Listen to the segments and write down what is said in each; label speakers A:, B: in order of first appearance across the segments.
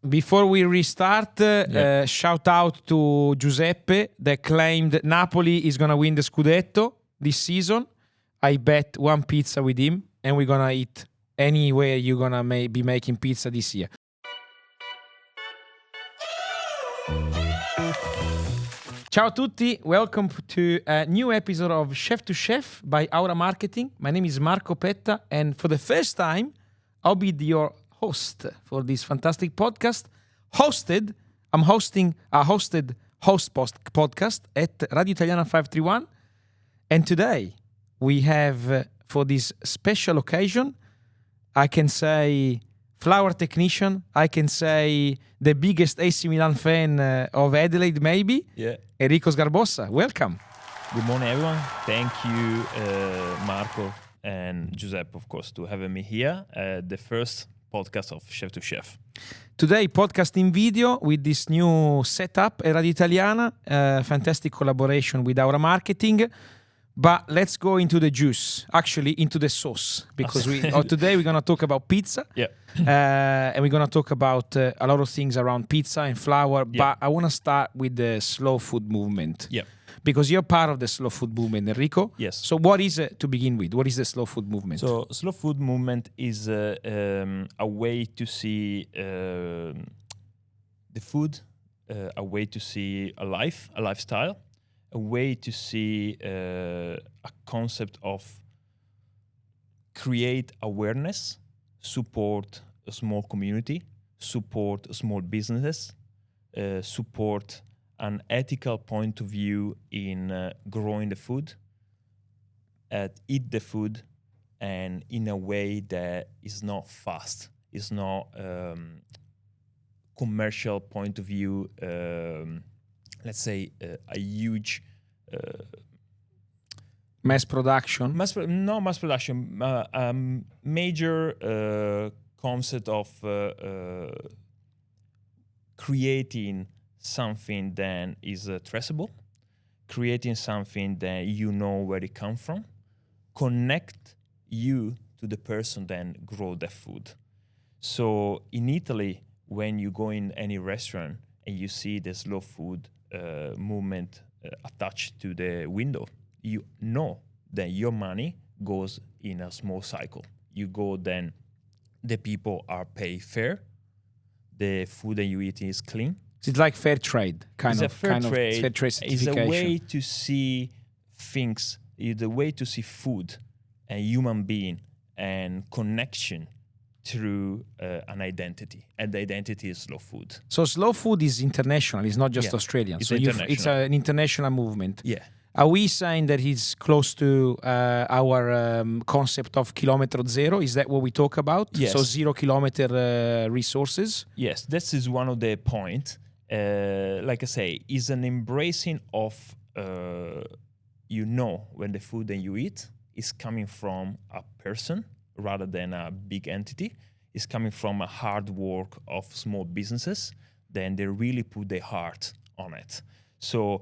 A: Before we restart, shout out to Giuseppe that claimed Napoli is going to win the Scudetto this season. I bet one pizza with him, and we're going to eat anywhere you're going to be making pizza this year. Ciao a tutti, welcome to a new episode of Chef to Chef by Aura Marketing. My name is Marco Petta, and for the first time, I'll be your host for this fantastic podcast. I'm hosting a hosted podcast at Radio Italiana 531. And today we have, for this special occasion, I can say flower technician, I can say the biggest AC Milan fan of Adelaide, maybe.
B: Yeah.
A: Enrico Sgarbossa, welcome.
B: Good morning, everyone. Thank you, Marco and Giuseppe, of course, to having me here. The first podcast of Chef to Chef.
A: Today, podcast in video with this new setup at Radio Italiana. Fantastic collaboration with Aura Marketing. But let's go into the juice, actually into the sauce, because today we're going to talk about pizza.
B: Yeah.
A: And we're going to talk about a lot of things around pizza and flour.
B: Yeah.
A: But I want to start with the slow food movement.
B: Yeah.
A: Because you're part of the slow food movement, Enrico.
B: Yes.
A: So what is it to begin with? What is the slow food movement?
B: So slow food movement is a way to see the food, a way to see a lifestyle, a way to see a concept of create awareness, support a small community, support small businesses, support an ethical point of view in growing the food, eat the food, and in a way that is not fast, is not commercial point of view. Let's say a huge
A: mass production.
B: Mass production. Major concept of creating something that is traceable, creating something that you know where it comes from, connect you to the person that grow the food. So in Italy, when you go in any restaurant and you see the slow food movement attached to the window, you know that your money goes in a small cycle. You go, then the people are paid fair, the food that you eat is clean.
A: It's like fair trade,
B: Fair trade
A: certification.
B: It's a way to see things, it's a way to see food and human being and connection through an identity, and the identity is slow food.
A: So slow food is international, it's not just Australian.
B: It's
A: so
B: international.
A: It's an international movement.
B: Yeah.
A: Are we saying that it's close to our concept of kilometer zero? Is that what we talk about?
B: Yes.
A: So 0 kilometer resources?
B: Yes, this is one of the points. Like I say, is an embracing of, when the food that you eat is coming from a person rather than a big entity, is coming from a hard work of small businesses, then they really put their heart on it. So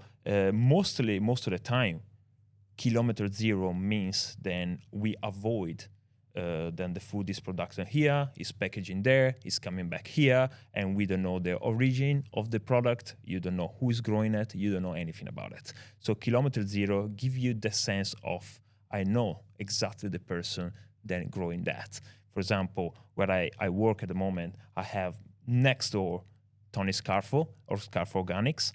B: most of the time, kilometer zero means then we avoid then the food is production here, is packaging there, is coming back here, and we don't know the origin of the product, you don't know who is growing it, you don't know anything about it. So kilometer zero give you the sense of, I know exactly the person then growing that. For example, where I work at the moment, I have next door Tony Scarfo or Scarfo Organics.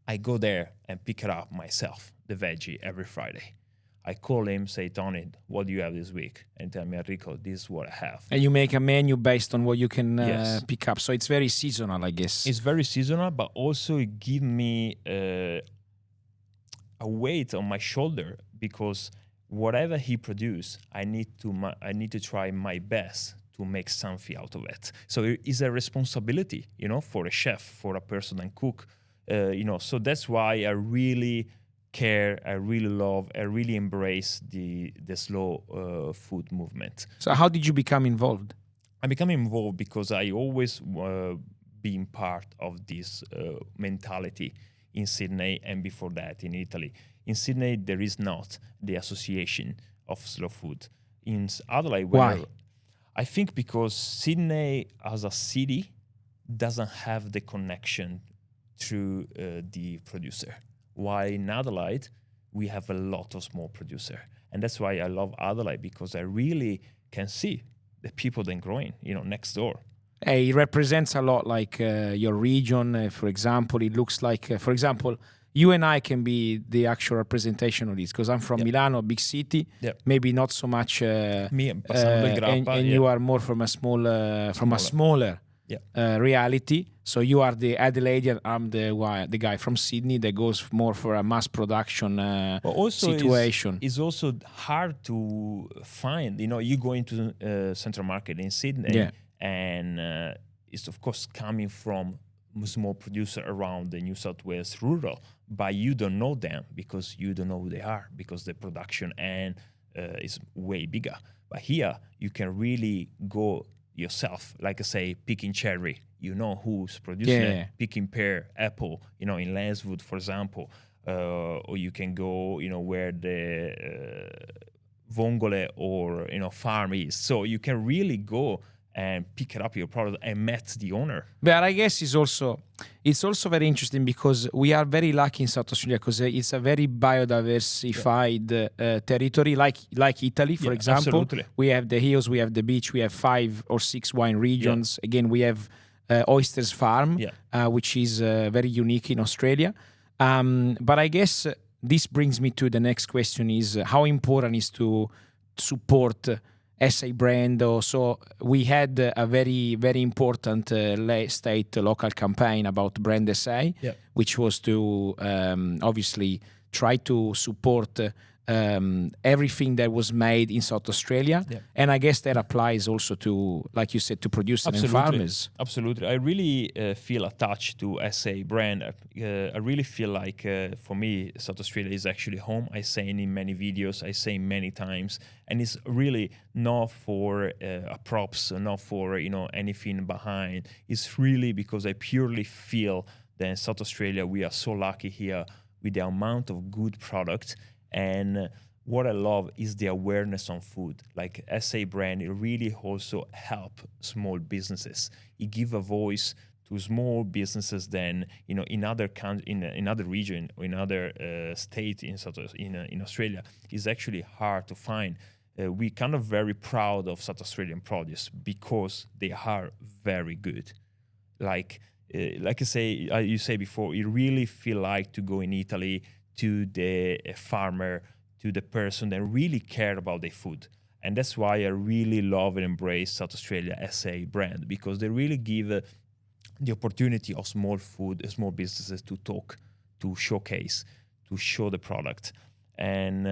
B: I go there and pick it up myself, the veggie, every Friday. I call him, say, Tony, what do you have this week? And tell me, Enrico, this is what I have.
A: And you make a menu based on what you can
B: Yes.
A: pick up. So it's very seasonal, I guess.
B: It's very seasonal, but also it gives me a weight on my shoulder, because whatever he produce, I need to try my best to make something out of it. So it is a responsibility, for a chef, for a person and cook, So that's why I really care, I really love, I really embrace the slow food movement.
A: So how did you become involved?
B: I became involved because I always been part of this mentality in Sydney and before that in Italy. In Sydney, there is not the association of slow food. In Adelaide,
A: why?
B: I think because Sydney as a city doesn't have the connection through the producer. While in Adelaide, we have a lot of small producer. And that's why I love Adelaide, because I really can see the people then growing, next door.
A: It represents a lot like your region. For example, it looks like, for example, you and I can be the actual representation of this, because I'm from Milano, a big city. Maybe not so much.
B: Me and Grappa,
A: and you are more from a smaller reality. So you are the Adelaidean. I'm the guy from Sydney that goes more for a mass production situation.
B: It's also hard to find. You go into Central Market in Sydney, and it's of course coming from small producer around the New South Wales rural, but you don't know them because you don't know who they are, because the production and is way bigger. But here you can really go yourself, like I say, picking cherry, who's producing it, picking pear, apple, in Lanswood, for example, or you can go, where the Vongole or farm is. So you can really go and pick up your product and met the owner.
A: But I guess it's also very interesting because we are very lucky in South Australia, because it's a very biodiversified territory, like Italy, for example.
B: Absolutely.
A: We have the hills, we have the beach, we have 5 or 6 wine regions. Again, we have Oysters Farm, which is very unique in Australia. But I guess this brings me to the next question: is how important is to support SA brand. So we had a very, very important state local campaign about Brand SA, which was to obviously try to support everything that was made in South Australia. And I guess that applies also to, like you said, to producers and farmers.
B: Absolutely. I really feel attached to SA brand. I really feel like, for me, South Australia is actually home. I say it in many videos, I say many times, and it's really not for a props, not for anything behind. It's really because I purely feel that in South Australia we are so lucky here with the amount of good product. And what I love is the awareness on food. Like SA brand, it really also help small businesses. It give a voice to small businesses than in other in other region or in other state in Australia. It's actually hard to find. We kind of very proud of South Australian produce because they are very good. Like I say, you say before, you really feel like to go in Italy to the farmer, to the person that really care about their food. And that's why I really love and embrace South Australia SA brand, because they really give the opportunity of small businesses to talk, to showcase, to show the product. And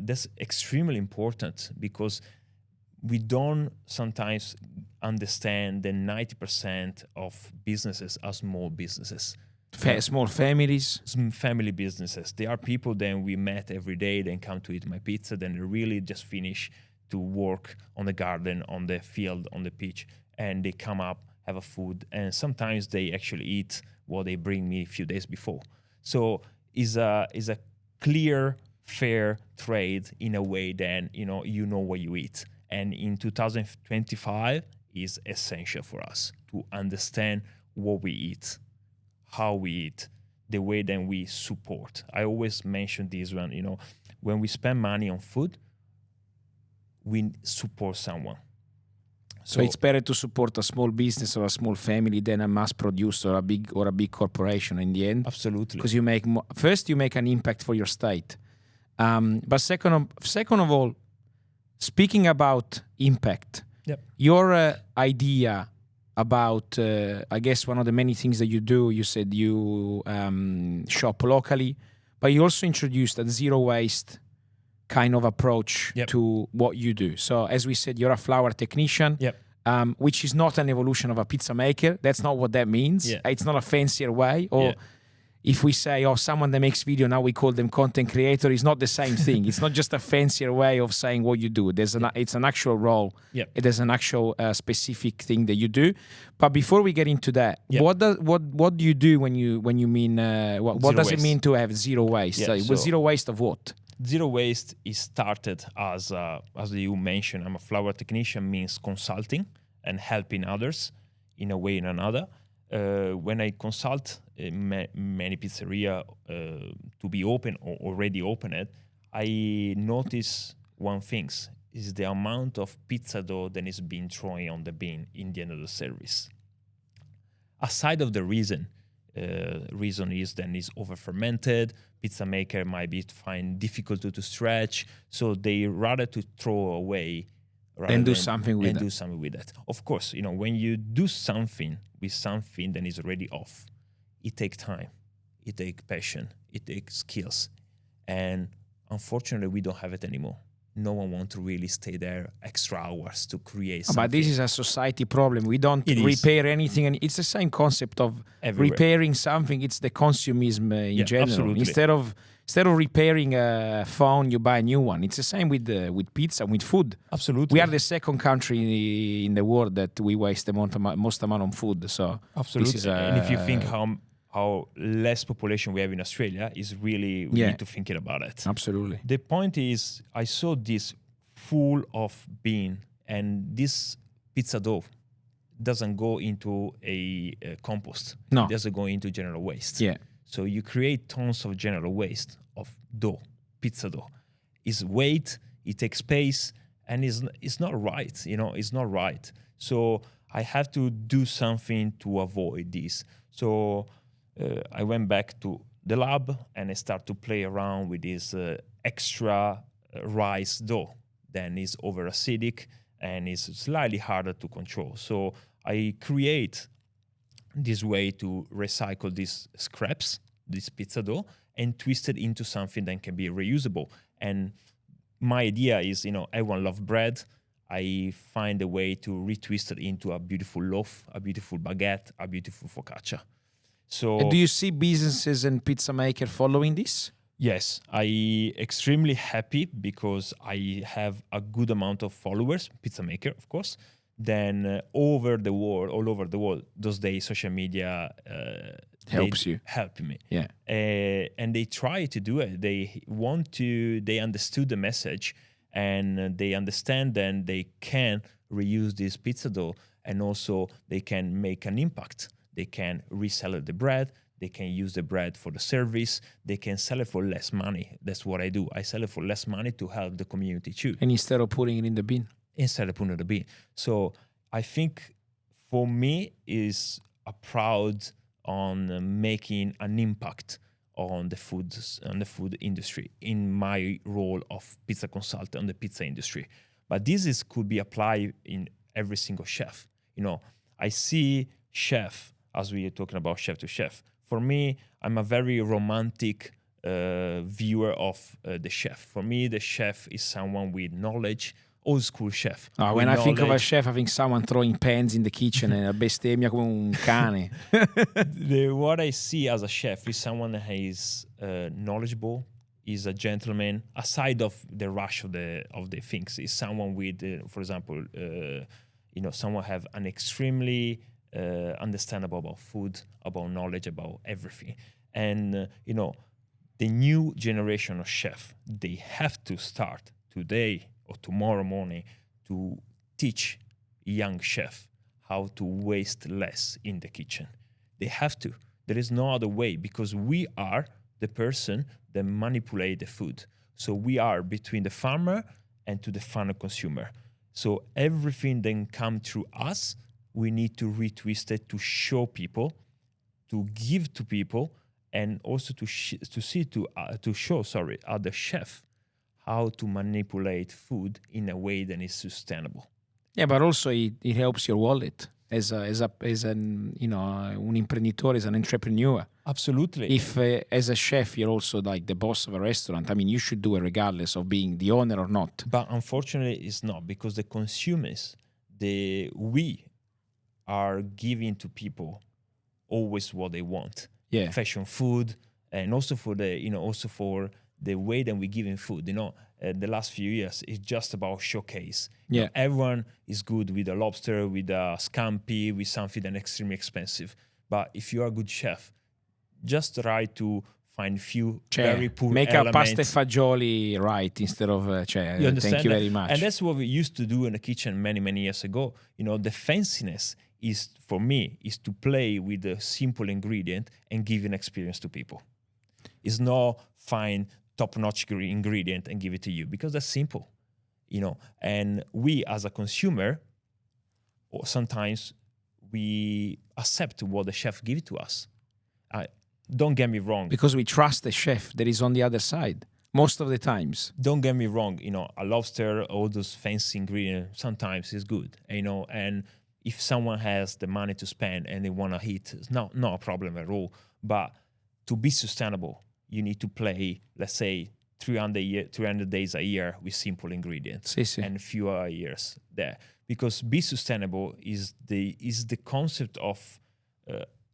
B: that's extremely important, because we don't sometimes understand that 90% of businesses are small businesses.
A: Small families.
B: Some family businesses. They are people that we met every day, then come to eat my pizza, then they really just finish to work on the garden, on the field, on the pitch, and they come up, have a food, and sometimes they actually eat what they bring me a few days before. So is a clear, fair trade in a way that you know what you eat. And in 2025 is essential for us to understand what we eat, how we eat, the way that we support. I always mention this one, when we spend money on food, we support someone.
A: So it's better to support a small business or a small family than a mass producer or a big corporation in the end.
B: Absolutely.
A: Because you make first you make an impact for your state. But second of all, speaking about impact, your idea about, I guess one of the many things that you do, you said you shop locally, but you also introduced a zero waste kind of approach to what you do. So as we said, you're a flower technician, which is not an evolution of a pizza maker. That's not what that means. It's not a fancier way. Or if we say, someone that makes video, now we call them content creator, it's not the same thing. It's not just a fancier way of saying what you do. It's an actual role. There's an actual specific thing that you do. But before we get into that, what do you do when you mean what does it mean to have zero waste? Zero waste of what?
B: Zero waste is started as you mentioned. I'm a flower technician, means consulting and helping others in a way or another. when I consult many pizzeria to be open or already opened, I notice one thing is the amount of pizza dough that is being thrown on the bin in the end of the service. Aside of the reason is then is over fermented. Pizza maker might be find difficult to stretch, so they rather to throw away
A: and do something with
B: it. Of course, when you do something with something that is already off, it takes time, it takes patience, it takes skills, and unfortunately, we don't have it anymore. No one wants to really stay there extra hours to create something.
A: But this is a society problem. We don't repair anything. And it's the same concept of
B: everywhere.
A: Repairing something. It's the consumism in general.
B: Absolutely.
A: Instead of repairing a phone, you buy a new one. It's the same with pizza, with food.
B: Absolutely.
A: We are the second country in the world that we waste the most amount on food. So
B: absolutely. And if you think how less population we have in Australia, is really we need to think about it.
A: Absolutely.
B: The point is, I saw this full of bean, and this pizza dough doesn't go into a compost.
A: No.
B: It doesn't go into general waste.
A: Yeah.
B: So you create tons of general waste of dough, pizza dough. It's weight, it takes space, and it's not right. It's not right. So I have to do something to avoid this. So I went back to the lab and I start to play around with this extra rice dough. Then it's over acidic and it's slightly harder to control. So I create this way to recycle these scraps, this pizza dough, and twist it into something that can be reusable. And my idea is, everyone loves bread. I find a way to retwist it into a beautiful loaf, a beautiful baguette, a beautiful focaccia. So,
A: do you see businesses and pizza maker following this?
B: Yes, I extremely happy because I have a good amount of followers, pizza maker, of course. Then all over the world, those days social media help me.
A: Yeah,
B: and they try to do it. They understood the message, and they understand. Then they can reuse this pizza dough, and also they can make an impact. They can resell the bread. They can use the bread for the service. They can sell it for less money. That's what I do. I sell it for less money to help the community too.
A: And instead of putting it in the bin.
B: So I think for me is a proud on making an impact on the food industry in my role of pizza consultant on the pizza industry. But this could be applied in every single chef. I see chef, as we are talking about chef to chef. For me, I'm a very romantic viewer of the chef. For me, the chef is someone with knowledge, old school chef.
A: When I think of a chef, I think someone throwing pans in the kitchen and bestemmia come un cane.
B: What I see as a chef is someone that is knowledgeable, is a gentleman. Aside of the rush of the things, is someone with, for example, someone have an extremely understandable about food, about knowledge, about everything. And the new generation of chef, they have to start today or tomorrow morning to teach young chef how to waste less in the kitchen. They have to. There is no other way, because we are the person that manipulate the food. So we are between the farmer and to the final consumer. So everything then come through us, we need to retwist it to show people, to give to people, and also to show other chef how to manipulate food in a way that is sustainable.
A: Yeah, but also it helps your wallet as an imprenditore, as an entrepreneur.
B: Absolutely.
A: If as a chef you're also like the boss of a restaurant, I mean, you should do it regardless of being the owner or not.
B: But unfortunately, it's not, because the consumers, we are giving to people always what they want.
A: Yeah.
B: Fashion food, and also for the way that we give in food. The last few years, it's just about showcase.
A: Yeah.
B: Everyone is good with a lobster, with a scampi, with something that's extremely expensive. But if you are a good chef, just try to find few very poor
A: make
B: elements.
A: a pasta e fagioli right instead of
B: You
A: thank you very much.
B: And that's what we used to do in the kitchen many years ago. The fanciness is, for me, is to play with a simple ingredient and give an experience to people. It's not find top-notch ingredient and give it to you, because that's simple, And we, as a consumer, or sometimes we accept what the chef gives to us. Don't get me wrong.
A: Because we trust the chef that is on the other side most of the times.
B: Don't get me wrong. A lobster, all those fancy ingredients, sometimes is good, and if someone has the money to spend and they want to eat, it's not a problem at all. But to be sustainable, you need to play, let's say, 300 days a year with simple ingredients and fewer years there. Because be sustainable is the concept of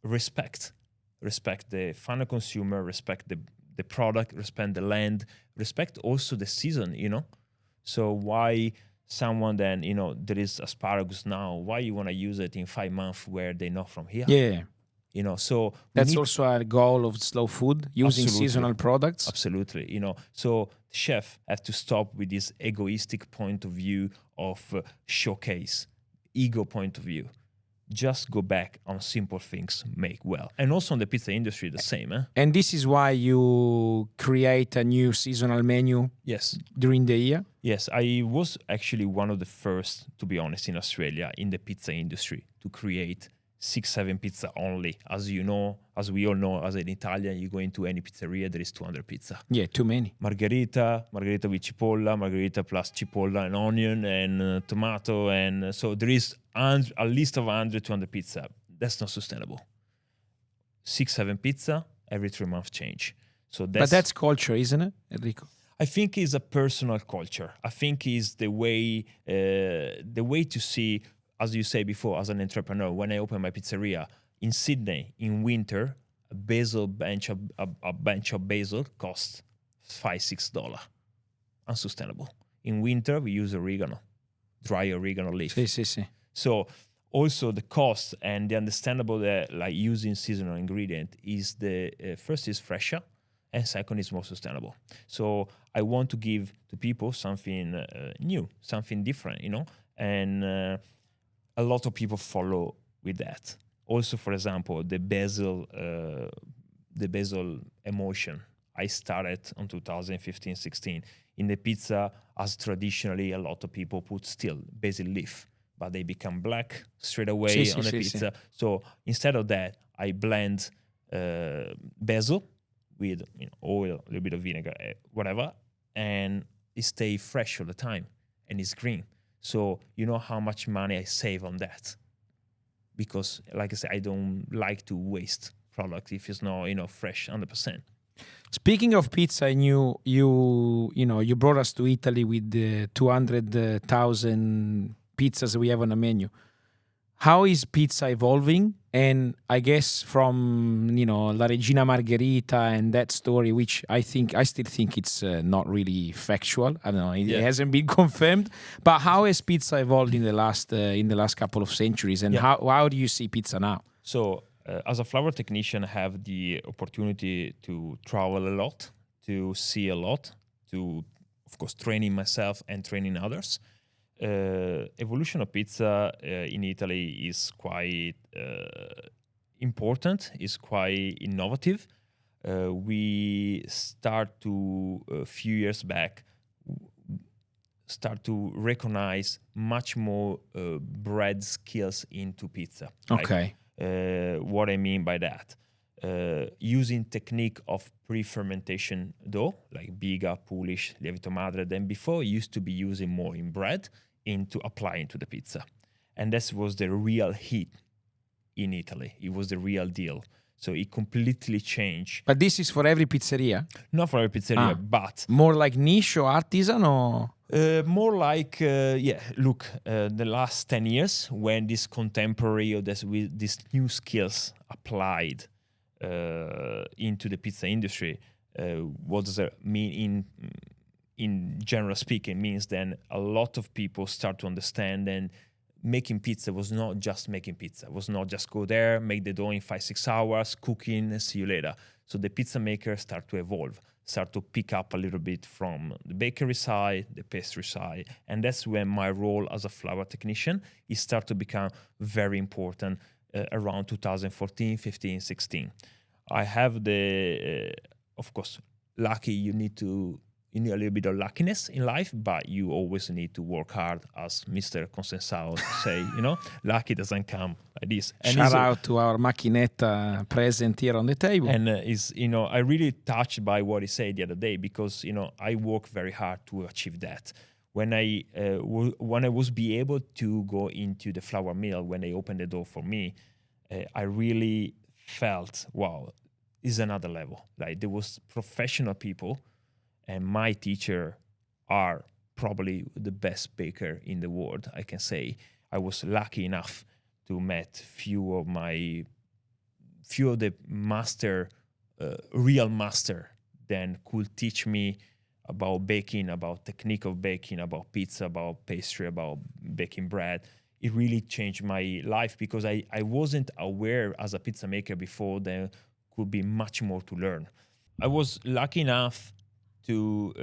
B: respect. Respect the final consumer, respect the product, respect the land, respect also the season, So why someone then, there is asparagus now, why you want to use it in 5 months where they're not from here?
A: Yeah.
B: So
A: that's also a goal of slow food, using seasonal products.
B: Absolutely. So chef have to stop with this egoistic point of view of showcase, ego point of view. Just go back on simple things, make well. And also on the pizza industry, the same.
A: And this is why you create a new seasonal menu.
B: Yes.
A: During the year?
B: Yes, I was actually one of the first, to be honest, in Australia, in the pizza industry, to create 6-7 pizza only. As you know, as we all know, as an Italian, you go into any pizzeria, there is 200 pizza.
A: Yeah, too many.
B: Margherita with cipolla, margherita plus cipolla and onion and tomato. And so there is a list of 100, 200 pizza. That's not sustainable. 6-7 pizza, every 3 months change.
A: But that's culture, isn't it, Enrico?
B: I think it's a personal culture. I think it's the way to see, as you say before, as an entrepreneur, when I open my pizzeria in Sydney in winter, a bench of basil costs $5-6. Unsustainable. In winter, we use oregano, dry oregano leaf.
A: Sí.
B: So also the cost and the understandable that like using seasonal ingredient is first is fresher, and second is more sustainable. So I want to give to people something new, something different, and a lot of people follow with that. Also, for example, the basil emotion. I started in 2015-16 in the pizza, as traditionally a lot of people put still basil leaf, but they become black straight away on the pizza. So instead of that, I blend basil with oil, a little bit of vinegar, whatever, and it stays fresh all the time, and it's green. So you know how much money I save on that, because, like I said, I don't like to waste product if it's not fresh 100%.
A: Speaking of pizza, and you brought us to Italy with the 200,000 pizzas we have on the menu. How is pizza evolving? And I guess from La Regina Margherita and that story, which I still think it's not really factual. I don't know, it hasn't been confirmed. But how has pizza evolved in the last couple of centuries? And how do you see pizza now?
B: So as a flower technician, I have the opportunity to travel a lot, to see a lot, to, of course, training myself and training others. Evolution of pizza in Italy is quite important, is quite innovative. We start to, a few years back, start to recognize much more bread skills into pizza.
A: Okay.
B: What I mean by that, using technique of pre-fermentation dough, like biga, pulish, lievito madre, than before used to be using more in bread into applying to the pizza. And this was the real hit in Italy. It was the real deal. So it completely changed.
A: But this is for every pizzeria?
B: Not for every pizzeria, but...
A: More like niche or artisan or...?
B: More like, look, the last 10 years, when this contemporary or these new skills applied into the pizza industry, what does that mean in general speaking? Means then a lot of people start to understand, and making pizza was not just making pizza, was not just go there, make the dough in 5-6 hours, cooking, and see you later. So the pizza makers start to evolve, start to pick up a little bit from the bakery side, the pastry side. And that's when my role as a flour technician is start to become very important around 2014, 15, 16. I have the, of course, lucky you need a little bit of luckiness in life, but you always need to work hard, as Mr. Consensao say, lucky doesn't come like this.
A: And shout out to our macchinetta present here on the table.
B: And I really touched by what he said the other day, because, I work very hard to achieve that. When I was be able to go into the flour mill, when they opened the door for me, I really felt, wow, is another level. Like, there was professional people, and my teacher are probably the best baker in the world, I can say. I was lucky enough to meet few of the master, real master, then could teach me about baking, about technique of baking, about pizza, about pastry, about baking bread. It really changed my life, because I wasn't aware as a pizza maker before there could be much more to learn. I was lucky enough to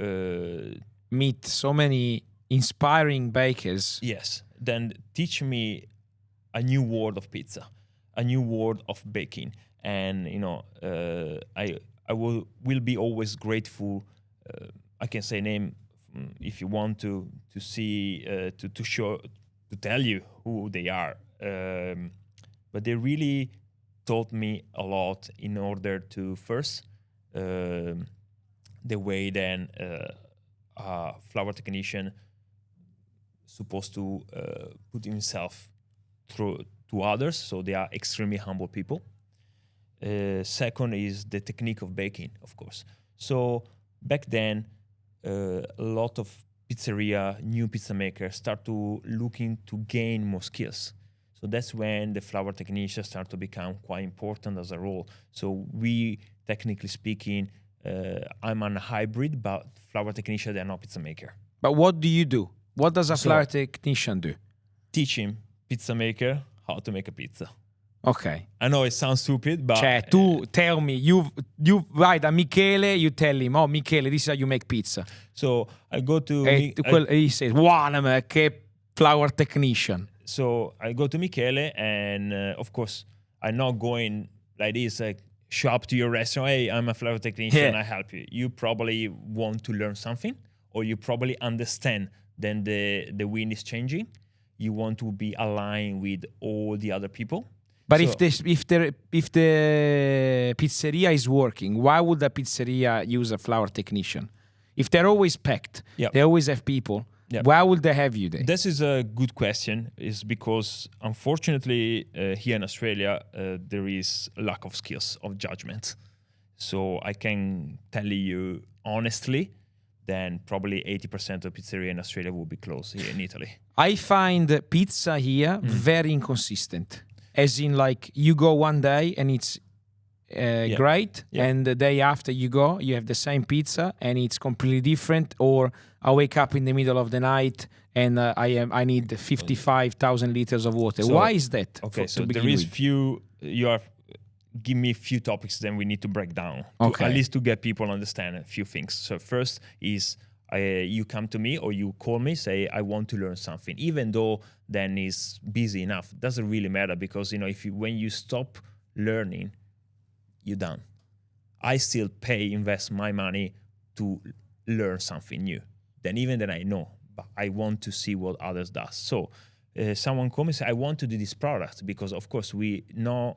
A: meet so many inspiring bakers.
B: Yes, then teach me a new world of pizza, a new world of baking. And, I will be always grateful. I can say name if you want to see, to show, to tell you who they are. But they really taught me a lot in order to first, the way then a flour technician supposed to put himself through to others. So they are extremely humble people. Second is the technique of baking, of course. So back then, a lot of new pizza makers start to looking to gain more skills. So that's when the flour technicians start to become quite important as a role. So we, technically speaking, I'm a hybrid, but flour technician, they're not pizza maker.
A: But what do you do? What does a flour technician do?
B: Teaching pizza maker how to make a pizza.
A: Ok.
B: I know it sounds stupid, but...
A: Cioè, tu tell me, you vai da Michele, you tell him, oh, Michele, this is how you make pizza.
B: So I go to...
A: he says, wow, che flour technician.
B: So I go to Michele, and of course, I'm not going like this, like, show up to your restaurant, hey, I'm a flour technician, I help you. You probably want to learn something, or you probably understand then the wind is changing. You want to be aligned with all the other people.
A: But if the pizzeria is working, why would the pizzeria use a flour technician? If they're always packed, they always have people, why would they have you there?
B: This is a good question. Is because, unfortunately, here in Australia, there is a lack of skills, of judgment. So I can tell you honestly, then probably 80% of pizzeria in Australia will be closed here in Italy.
A: I find pizza here very inconsistent. As in, like, you go one day and it's great, and the day after you go, you have the same pizza and it's completely different. Or I wake up in the middle of the night and I need 55,000 liters of water. So, why is that?
B: Okay, so there is give me a few topics then we need to break down, at least to get people understand a few things. So first is you come to me or you call me, say, I want to learn something, even though then is busy enough. Doesn't really matter, because when you stop learning, you're done. I still invest my money to learn something new. Then even then I know, but I want to see what others does. So someone come and say, I want to do this product, because of course we know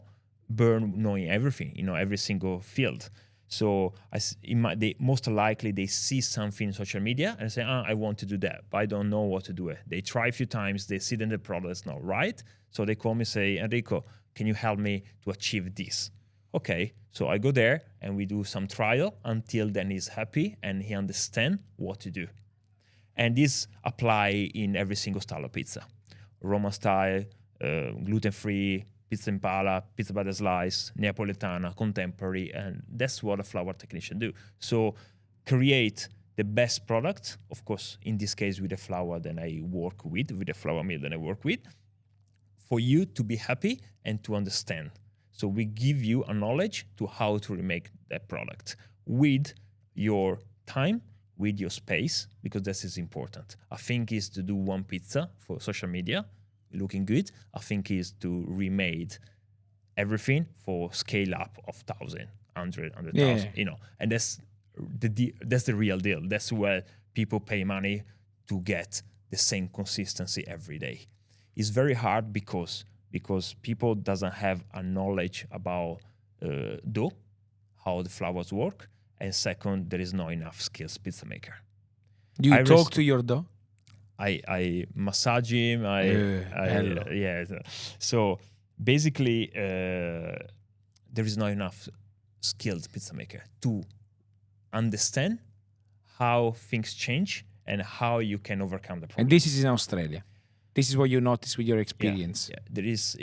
B: burn knowing everything, every single field. So they most likely they see something in social media and say, I want to do that, but I don't know what to do. They try a few times, they see that the product is not right. So they call me and say, Enrico, can you help me to achieve this? Okay, so I go there and we do some trial until then he's happy and he understands what to do. And this apply in every single style of pizza. Roma style, gluten-free, pizza impala, pizza by the slice, Neapoletana, contemporary, and that's what a flour technician do. So create the best product, of course, in this case with the flour that I work with the flour mill that I work with, for you to be happy and to understand. So we give you a knowledge to how to remake that product with your time with your space, because this is important. I think is to do one pizza for social media, looking good. I think is to remade everything for scale up of 1,000, 100,000, and that's the real deal. That's where people pay money to get the same consistency every day. It's very hard because people doesn't have a knowledge about dough, how the flours work, and second, there is not enough skills pizza maker.
A: Do you talk to your dough?
B: I massage him. Yeah. So basically, there is not enough skilled pizza maker to understand how things change and how you can overcome the problem.
A: And this is in Australia. This is what you notice with your experience.
B: Yeah. There is,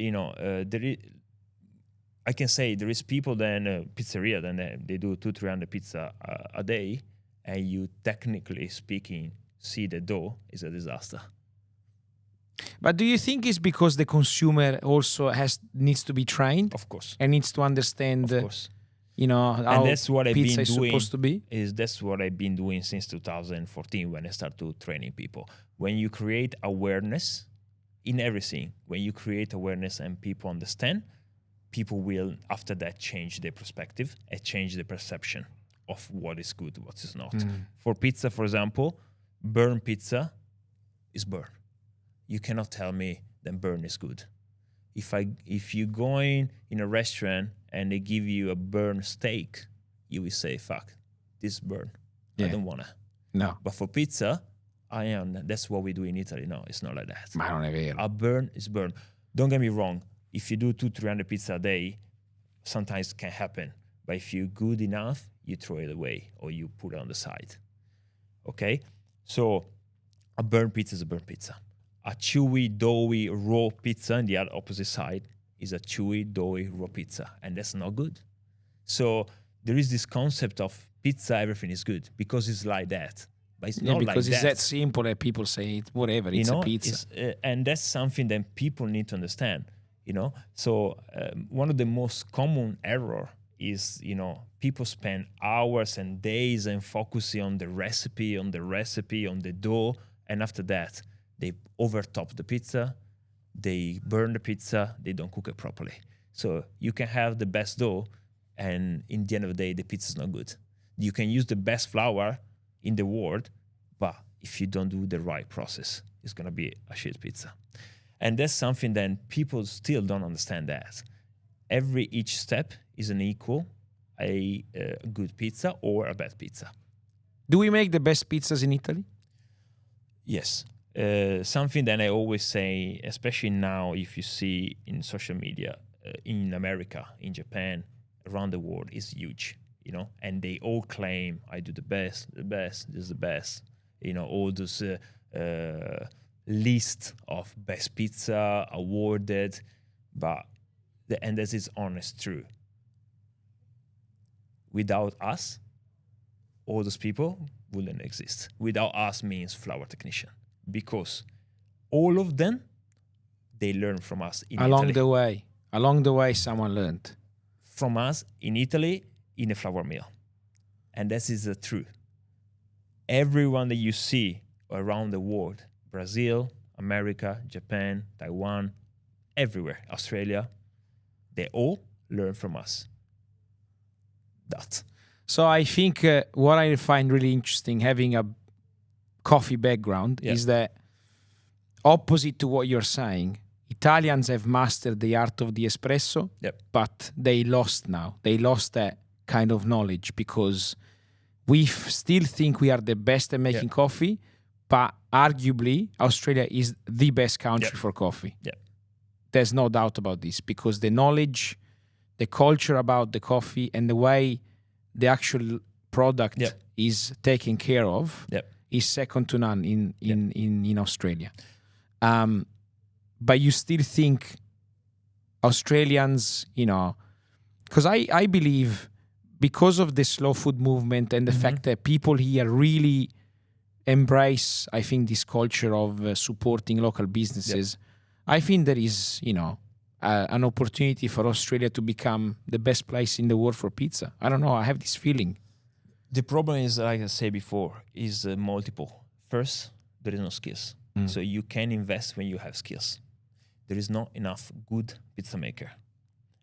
B: I can say there is people then pizzeria, then they do 200-300 pizza a day, and you technically speaking see the dough is a disaster.
A: But do you think it's because the consumer also needs to be trained?
B: Of course.
A: And needs to understand,
B: of course.
A: How
B: that's what
A: pizza
B: is
A: supposed to be?
B: That's what I've been doing since 2014 when I started training people. When you create awareness in everything, when you create awareness and people understand, people will, after that, change their perspective and change the perception of what is good, what is not. For pizza, for example, burn pizza is burn. You cannot tell me that burn is good. If you go in a restaurant and they give you a burn steak, you will say, fuck, this burn. I don't want to.
A: No.
B: But for pizza, that's what we do in Italy. No, it's not like that.
A: Ma non è vero.
B: A burn is burn. Don't get me wrong. If you do 200-300 pizza a day, sometimes it can happen. But if you're good enough, you throw it away or you put it on the side. Okay? So a burn pizza is a burn pizza. A chewy, doughy, raw pizza on the other opposite side is a chewy, doughy, raw pizza. And that's not good. So there is this concept of pizza, everything is good because it's like that. But it's not
A: because
B: like
A: it's that simple that people say, whatever, it's a pizza.
B: And that's something that people need to understand. So one of the most common error is, people spend hours and days and focusing on the recipe, on the dough. And after that, they overtop the pizza, they burn the pizza, they don't cook it properly. So you can have the best dough, and in the end of the day, the pizza is not good. You can use the best flour in the world, but if you don't do the right process, it's going to be a shit pizza. And that's something that people still don't understand that. Each step is an equal a good pizza or a bad pizza.
A: Do we make the best pizzas in Italy?
B: Yes. Something that I always say, especially now, if you see in social media, in America, in Japan, around the world, is huge, and they all claim, I do the best, this is the best, all those list of best pizza awarded, and this is honest true. Without us, all those people wouldn't exist. Without us means flour technician. Because all of them, they learn from us in Italy.
A: Along the way, someone learned.
B: From us in Italy, in a flour mill. And this is the truth. Everyone that you see around the world, Brazil, America, Japan, Taiwan, everywhere, Australia, they all learn from us. That.
A: So I think what I find really interesting, having a coffee background, is that opposite to what you're saying, Italians have mastered the art of the espresso, but they lost now. They lost that kind of knowledge because we still think we are the best at making coffee, but arguably Australia is the best country for coffee. There's no doubt about this because the knowledge, the culture about the coffee and the way the actual product is taken care of is second to none in Australia. But you still think Australians, because I believe because of the slow food movement and the fact that people here really embrace, I think, this culture of supporting local businesses, I think there is, an opportunity for Australia to become the best place in the world for pizza. I don't know. I have this feeling.
B: The problem is, like I said before, is multiple. First, there is no skills. So you can invest when you have skills. There is not enough good pizza maker.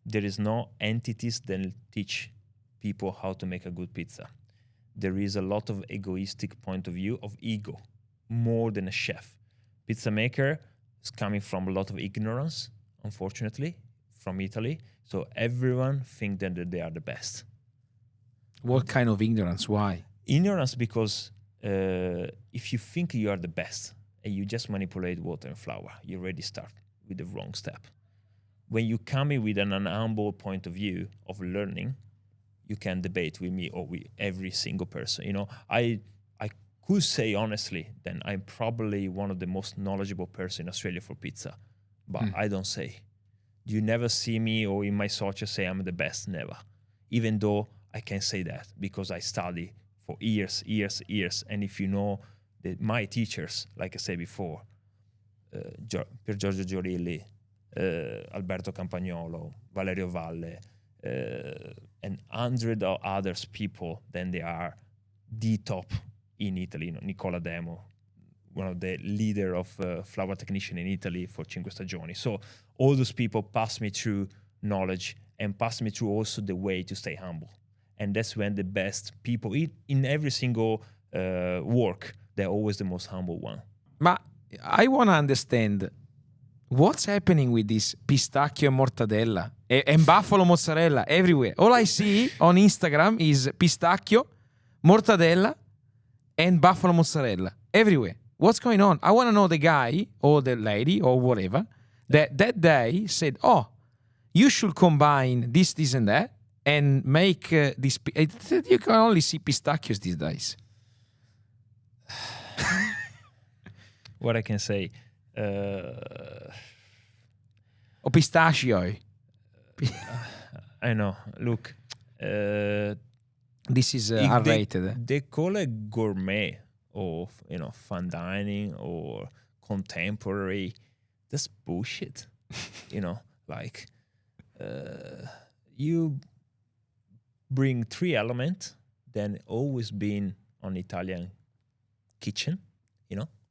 B: There is no entities that teach people how to make a good pizza. There is a lot of egoistic point of view of ego, more than a chef. Pizza maker is coming from a lot of ignorance, unfortunately, from Italy. So everyone think that they are the best.
A: What kind of ignorance? Why?
B: Ignorance because if you think you are the best and you just manipulate water and flour, you already start with the wrong step. When you come in with an humble point of view of learning, you can debate with me or with every single person. You know, I could say honestly that I'm probably one of the most knowledgeable person in Australia for pizza, but I don't say. You never see me or in my social say I'm the best, never. Even though I can say that because I study for years. And if you know that my teachers, like I said before, Pier Giorgio Giorilli, Alberto Campagnolo, Valerio Valle, and hundred of others people, then they are the top in Italy. You know, Nicola Demo, one of the leader of flower technician in Italy for Cinque Stagioni. So all those people pass me through knowledge and pass me through also the way to stay humble. And that's when the best people in every single work, they're always the most humble one.
A: But I want to understand what's happening with this pistachio and mortadella and buffalo mozzarella everywhere. All I see on Instagram is pistachio, mortadella, and buffalo mozzarella everywhere. What's going on? I want to know the guy or the lady or whatever that day said, oh, you should combine this, and that and make this. You can only see pistachios these days.
B: What I can say,
A: O pistachio.
B: I know. Look,
A: This is R-rated.
B: They call it gourmet or fine dining or contemporary. That's bullshit. Like you bring 3 elements, then always been on Italian kitchen.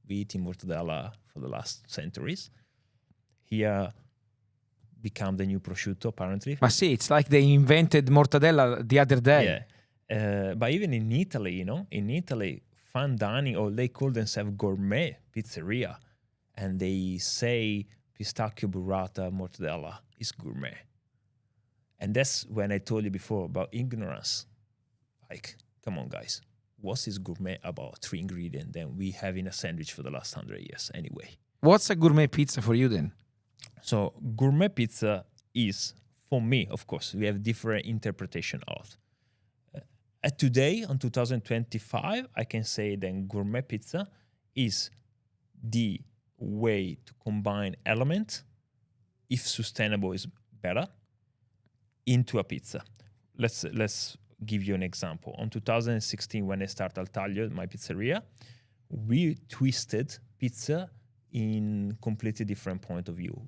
B: We eat in mortadella for the last centuries. Here become the new prosciutto, apparently.
A: Ma sì, it's like they invented mortadella the other day.
B: Yeah. But even in Italy, in Italy, fine dining, or they call themselves gourmet pizzeria, and they say pistachio burrata mortadella is gourmet. And that's when I told you before about ignorance. Like, come on, guys. What is gourmet about 3 ingredients that we have in a sandwich for the last 100 years anyway?
A: What's a gourmet pizza for you then?
B: So gourmet pizza is, for me, of course, we have different interpretation of. Today, on 2025, I can say that gourmet pizza is the way to combine elements, if sustainable is better, into a pizza. Let's give you an example. On 2016, when I started Al Taglio, my pizzeria, we twisted pizza in completely different point of view.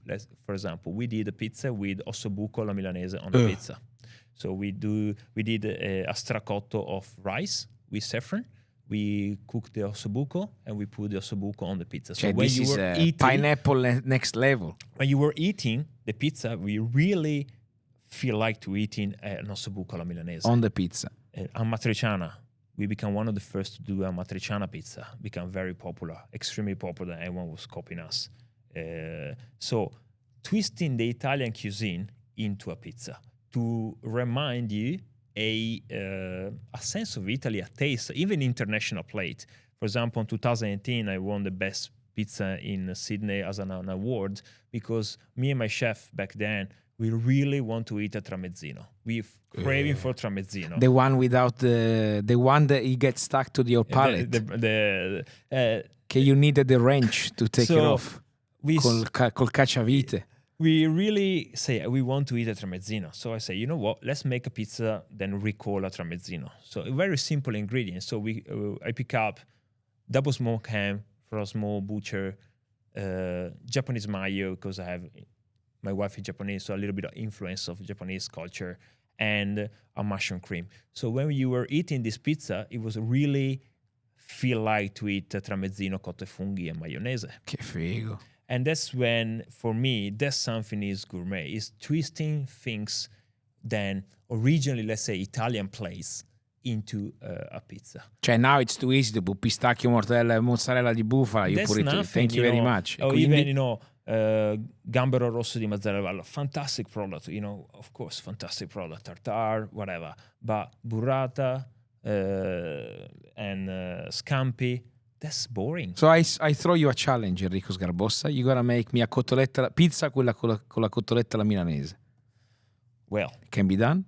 B: For example, we did a pizza with ossobuco alla milanese on the pizza. So we did a stracotto of rice with saffron. We cooked the ossobuco and we put the ossobuco on the pizza. So when you were eating
A: pineapple next level.
B: When you were eating the pizza, we really feel like to eating an ossobuco alla milanese
A: on the pizza.
B: Amatriciana, we became one of the first to do a matriciana pizza. Became very popular, extremely popular. Everyone was copying us. So twisting the Italian cuisine into a pizza to remind you a sense of Italy, a taste, even international plate. For example, in 2018, I won the best pizza in Sydney as an award because me and my chef back then, we really want to eat a tramezzino. We're craving for tramezzino.
A: The one without the one that it gets stuck to your palate. You needed the wrench to take it off. Col cacciavite.
B: We really say we want to eat a tramezzino. So I say, you know what? Let's make a pizza, then recall a tramezzino. So a very simple ingredient. So I pick up double smoked ham from a small butcher, Japanese mayo because I have my wife is Japanese, so a little bit of influence of Japanese culture, and a mushroom cream. So when you were eating this pizza, it was really feel like to eat tramezzino, cotto e funghi, and maionese.
A: Che figo.
B: And that's when, for me, that's something is gourmet. Is twisting things than originally, let's say, Italian place into a pizza.
A: Cioè, now it's too easy to put pistacchio, mozzarella di bufala. You
B: That's
A: put it.
B: nothing,
A: Thank you very much.
B: Or
A: Quindi,
B: even, gambero rosso di mozzarella, fantastic product. Of course, fantastic product. Tartare, whatever. But burrata and scampi, that's boring.
A: so I throw you a challenge, Enrico Sgarbossa. You gotta make me a cotoletta pizza, quella con la cotoletta alla milanese.
B: Well,
A: Can be done.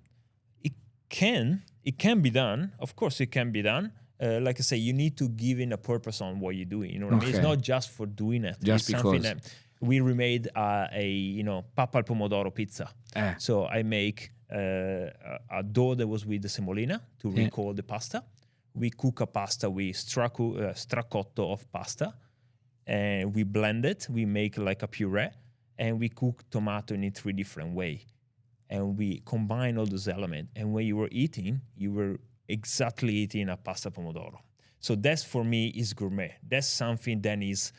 B: It can be done. Of course, it can be done. Like I say, you need to give in a purpose on what you're doing. You know what I mean? It's
A: Okay.
B: not just for doing it.
A: Just
B: it's something
A: because.
B: that we remade a papa al pomodoro pizza. So I make a dough that was with the semolina to recall the pasta. We cook a pasta with stracotto of pasta, and we blend it. We make like a puree, and we cook tomato in a 3 different way. And we combine all those elements. And when you were eating, you were exactly eating a pasta pomodoro. So that's, for me, is gourmet. That's something that is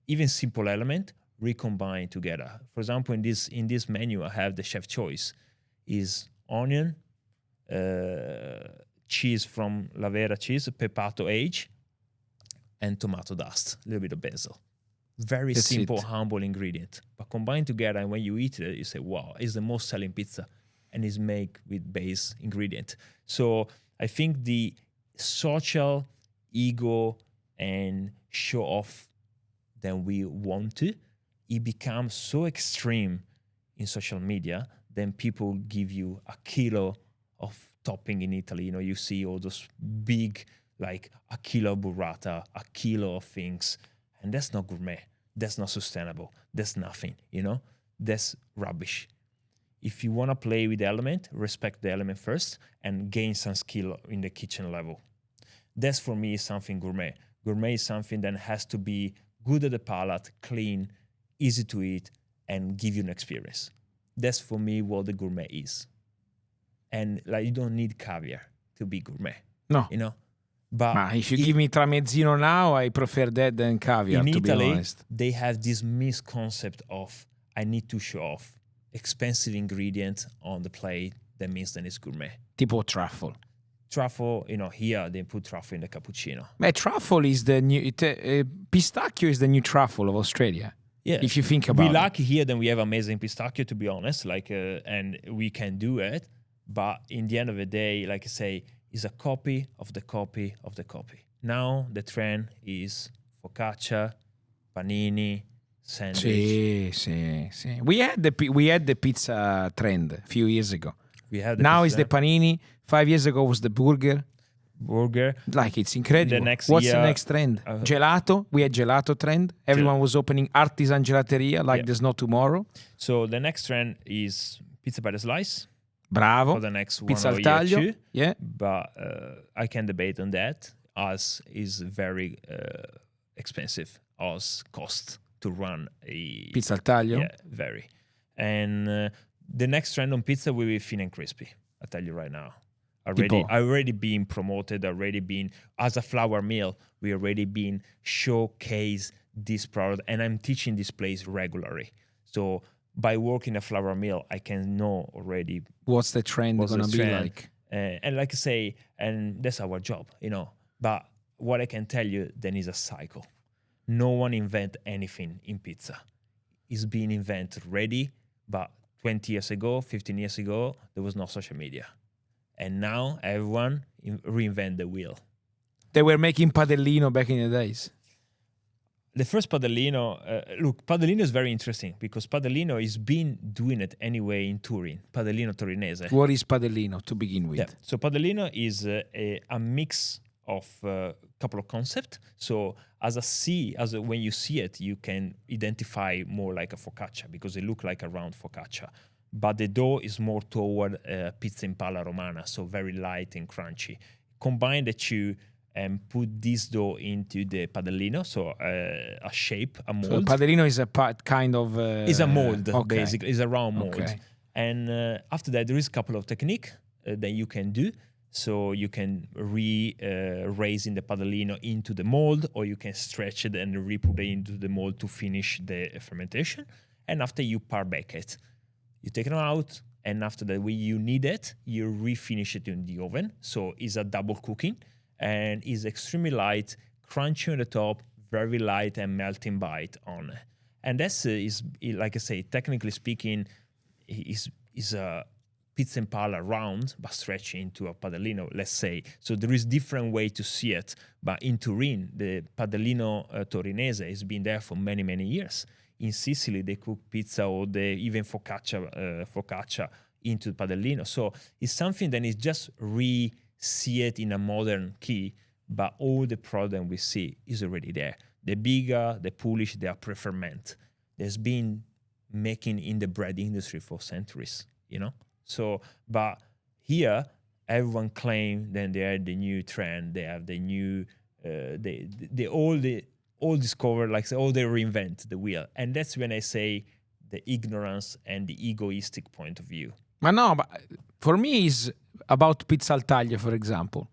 B: even simple element recombined together. For example, in this menu, I have the chef choice. Is onion, cheese from La Vera cheese, pepato age, and tomato dust, a little bit of basil. Very
A: That's
B: simple,
A: it.
B: humble ingredient, but combined together, and when you eat it, you say, wow, it's the most selling pizza, and it's made with base ingredient. So I think the social ego and show off that we want to, it becomes so extreme in social media, then people give you a kilo of topping in Italy. You see all those big, like a kilo of burrata, a kilo of things, and that's not gourmet. That's not sustainable. That's nothing, That's rubbish. If you want to play with the element, respect the element first and gain some skill in the kitchen level. That's, for me, something gourmet. Gourmet is something that has to be good at the palate, clean, easy to eat, and give you an experience. That's, for me, what the gourmet is. And you don't need caviar to be gourmet.
A: No.
B: But
A: if you give me tramezzino now, I prefer that than caviar,
B: in
A: to
B: Italy,
A: be honest.
B: they have this misconcept of, I need to show off expensive ingredient on the plate. That means that it's gourmet.
A: Tipo truffle.
B: Truffle, here they put truffle in the cappuccino.
A: Truffle is the new... pistachio is the new truffle of Australia.
B: Yeah.
A: If you think about it.
B: We're lucky here that we have amazing pistachio, to be honest, and we can do it. But in the end of the day, like I say, is a copy of the copy of the copy. Now the trend is focaccia, panini, sandwich.
A: Sì. We had the pizza trend a few years ago.
B: Now
A: is the panini. 5 years ago was the burger. It's incredible. What's the next trend? Gelato. We had gelato trend. Everyone was opening artisan gelateria there's no tomorrow.
B: So the next trend is pizza by the slice.
A: Bravo.
B: For the next
A: pizza
B: one
A: al taglio.
B: Year,
A: Yeah.
B: But I can debate on that, as is very expensive as cost to run a
A: pizza al taglio.
B: Yeah, very. And the next trend on pizza will be thin and crispy. I'll tell you right now. Already been promoted, already been as a flour mill. We already been showcase this product, and I'm teaching this place regularly. So by working a flour mill, I can know already
A: what's the trend going to be like.
B: And like I say, and that's our job, But what I can tell you, then is a cycle. No one invent anything in pizza. It's been invented ready, but 20 years ago, 15 years ago, there was no social media. And now everyone reinvent the wheel.
A: They were making padellino back in the days.
B: The first padellino, padellino is very interesting because padellino is been doing it anyway in Turin, padellino torinese.
A: What is padellino to begin with?
B: Yeah. So padellino is a mix of a couple of concepts. So when you see it, you can identify more like a focaccia because it looks like a round focaccia. But the dough is more toward pizza in palla romana, so very light and crunchy. Combine the two and put this dough into the padellino, so a shape, a mold.
A: So padellino is a kind of...
B: It's a mold, basically. It's a round mold.
A: Okay.
B: And after that, there is a couple of technique that you can do. So you can raise in the padellino into the mold, or you can stretch it and re-put it into the mold to finish the fermentation. And after you par back it, you take it out, and after that, when you need it, you refinish it in the oven. So it's a double cooking, and is extremely light, crunchy on the top, very light and melting bite on. And that's is like I say, technically speaking, is a pizza impala round, but stretch into a padellino, let's say. So there is different way to see it. But in Turin, the padellino torinese has been there for many, many years. In Sicily, they cook pizza or they even focaccia into padellino. So it's something that is just see it in a modern key, but all the product we see is already there. The Biga, the Polish, they are pre-ferment. There's been making in the bread industry for centuries, you know? So, but here, everyone claims that they are the new trend. They have the new, they all discover, like say, all they reinvent the wheel. And that's when I say the ignorance and the egoistic point of view.
A: Ma no, but for me it's about pizza al taglio, for example.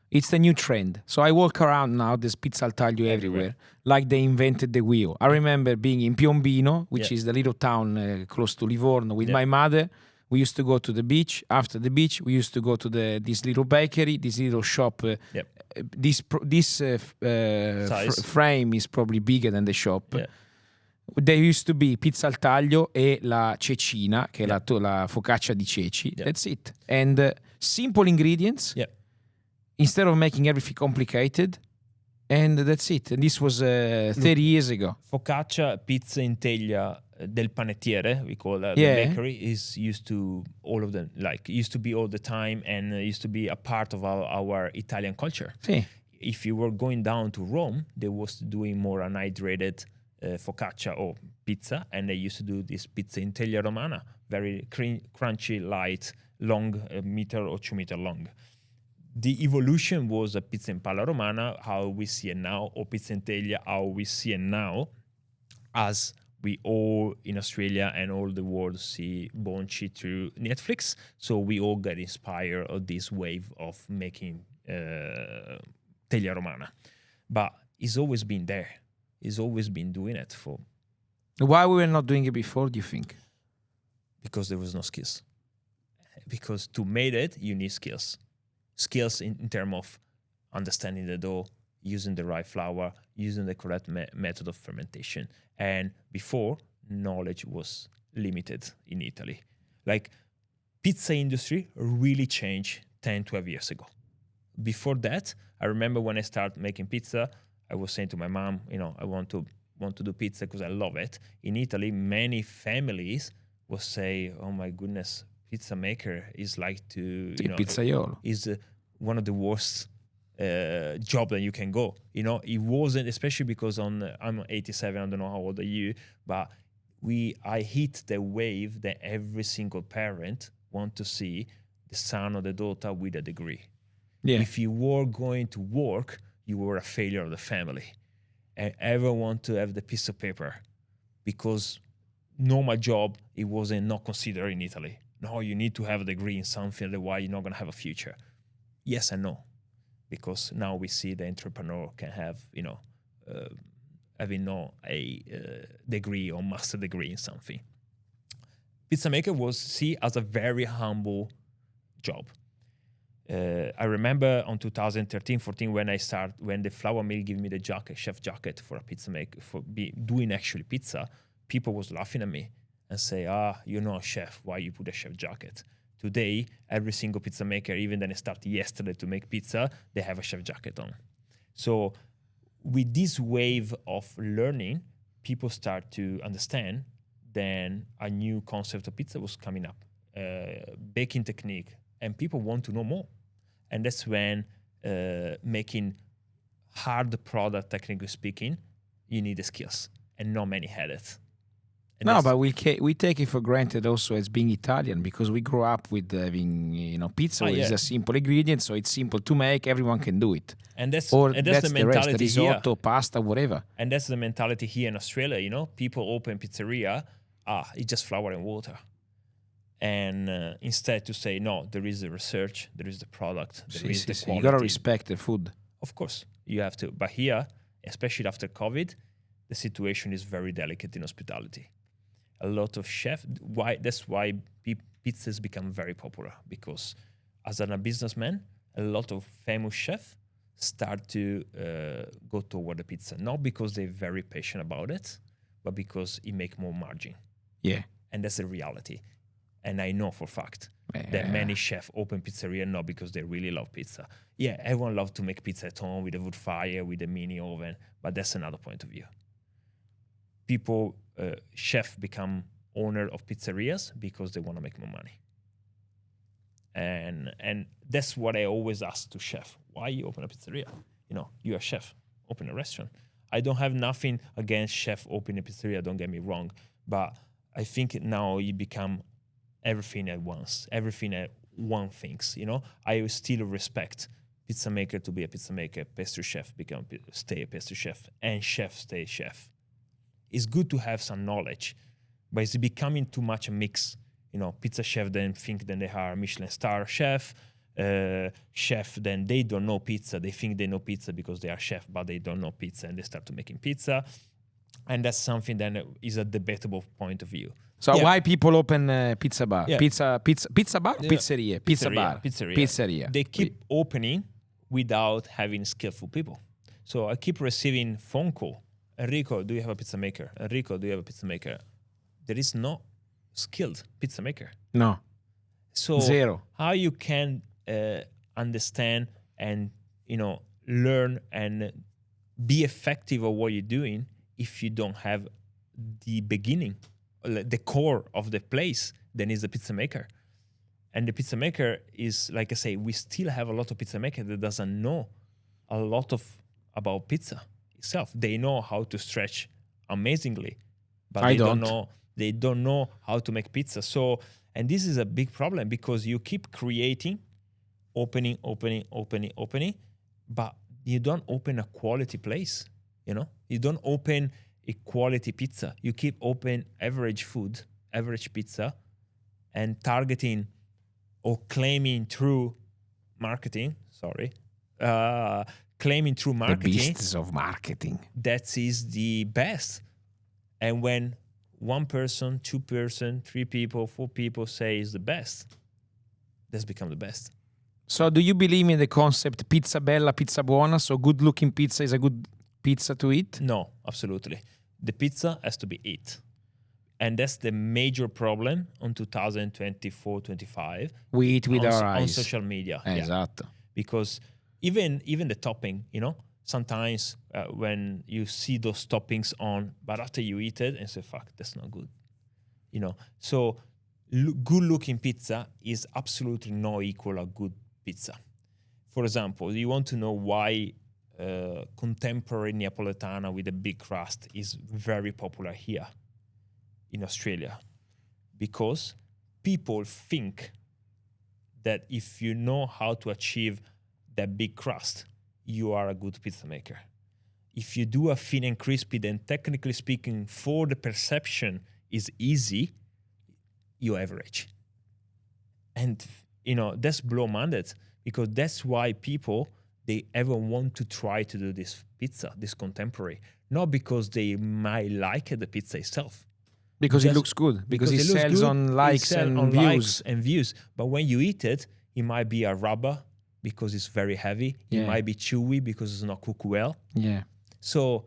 A: It's the new trend. So I walk around now, there's pizza al taglio everywhere, like they invented the wheel. I remember being in Piombino, which is the little town close to Livorno, with my mother. We used to go to the beach. After the beach, we used to go to this little bakery, this little shop. This frame is probably bigger than the shop. There used to be pizza al taglio e la cecina, che è la focaccia di ceci. That's it. And simple ingredients, instead of making everything complicated. And that's it. And this was 30 years ago.
B: Focaccia, pizza in teglia del panettiere, we call the bakery, is used to all of them, like used to be all the time, and used to be a part of our Italian culture.
A: Sì.
B: If you were going down to Rome, they was doing more anhydrated focaccia or pizza, and they used to do this pizza in teglia romana, very crunchy, light, long, a meter or 2 meter long. The evolution was a pizza in palla romana, how we see it now, or pizza in teglia, how we see it now, as we all in Australia and all the world see Bonci through Netflix. So we all get inspired of this wave of making teglia romana. But it's always been there. It's always been doing it for.
A: Why we were not doing it before, do you think?
B: Because there was no skills. Because to make it, you need skills. Skills in terms of understanding the dough, using the right flour, using the correct method of fermentation. And before, knowledge was limited in Italy. Like, pizza industry really changed 10, 12 years ago. Before that, I remember when I started making pizza, I was saying to my mom, I want to do pizza because I love it. In Italy, many families will say, oh my goodness, pizza maker is like
A: pizzaiolo.
B: Is one of the worst job that you can go. It wasn't, especially because I'm 87, I don't know how old are you, but I hit the wave that every single parent want to see the son or the daughter with a degree. Yeah. If you were going to work, you were a failure of the family. And everyone want to have the piece of paper, because normal job, it wasn't not considered in Italy. No, you need to have a degree in something, otherwise you're not going to have a future. Yes and no, because now we see the entrepreneur can have, having a degree or master degree in something. Pizza maker was seen as a very humble job. I remember on 2013-14 when the flour mill gave me the chef jacket for a pizza maker, for doing actually pizza, people was laughing at me and say, you're not a chef, why you put a chef jacket? Today, every single pizza maker, even then I started yesterday to make pizza, they have a chef jacket on. So with this wave of learning, people start to understand, then a new concept of pizza was coming up, baking technique, and people want to know more. And that's when making hard product, technically speaking, you need the skills, and not many had it.
A: No, but we take it for granted also as being Italian, because we grew up with having pizza is a simple ingredient, so it's simple to make. Everyone can do it,
B: and that's
A: the
B: mentality
A: rest, the risotto,
B: here.
A: Pasta, whatever.
B: And that's the mentality here in Australia. People open pizzeria, it's just flour and water, And instead to say, no, there is the research, there is the product, there is the quality.
A: You gotta respect the food.
B: Of course, you have to. But here, especially after COVID, the situation is very delicate in hospitality. A lot of chefs, that's why pizzas become very popular, because as a businessman, a lot of famous chefs start to go toward the pizza, not because they're very passionate about it, but because it make more margin.
A: Yeah.
B: And that's the reality. And I know for a fact that many chefs open pizzeria not because they really love pizza. Yeah, everyone loves to make pizza at home with a wood fire, with a mini oven, but that's another point of view. People, chefs become owner of pizzerias because they want to make more money. And that's what I always ask to chef. Why you open a pizzeria? You're a chef, open a restaurant. I don't have nothing against chef opening a pizzeria, don't get me wrong. But I think now you become everything at once, everything at one things, I still respect pizza maker to be a pizza maker, pastry chef stay a pastry chef, and chef stay chef. It's good to have some knowledge, but it's becoming too much a mix. Pizza chef then think that they are Michelin star chef, chef then they don't know pizza. They think they know pizza because they are chef, but they don't know pizza, and they start to making pizza. And that's something that is a debatable point of view.
A: So why people open pizza bar?
B: Yeah.
A: Pizza bar or pizzeria? Pizza bar.
B: Pizzeria. They keep opening without having skillful people. So I keep receiving phone call. Enrico, do you have a pizza maker? Enrico, do you have a pizza maker? There is no skilled pizza maker.
A: No.
B: So
A: zero.
B: How you can understand and learn and be effective at what you're doing if you don't have the beginning, the core of the place, then is the pizza maker. And the pizza maker is, like I say, we still have a lot of pizza maker that doesn't know a lot about pizza itself. They know how to stretch amazingly, but they don't know how to make pizza. So, and this is a big problem because you keep creating, opening, but you don't open a quality place. You don't open a quality pizza. You keep open average food, average pizza, and targeting or claiming through marketing. Claiming through marketing.
A: The beasts of marketing.
B: That is the best. And when one person, two person, three people, four people say is the best, that's become the best.
A: So do you believe in the concept pizza bella, pizza buona? So good looking pizza is a good pizza to eat?
B: No, absolutely. The pizza has to be eaten. And that's the major problem on 2024-25.
A: We eat with our eyes.
B: On social media.
A: Esatto.
B: Yeah. Because even the topping, sometimes when you see those toppings on, but after you eat it and say, fuck, that's not good. So good looking pizza is absolutely not equal a good pizza. For example, you want to know why contemporary Neapoletana with a big crust is very popular here in Australia, because people think that if you know how to achieve that big crust, you are a good pizza maker. If you do a thin and crispy, then technically speaking, for the perception is easy, you're average. And that's blow-minded, because that's why people, they ever want to try to do this pizza, this contemporary, not because they might like the pizza itself.
A: Because it looks good. Because it sells on likes and views.
B: But when you eat it, it might be a rubber because it's very heavy.
A: Yeah.
B: It might be chewy because it's not cooked well.
A: Yeah.
B: So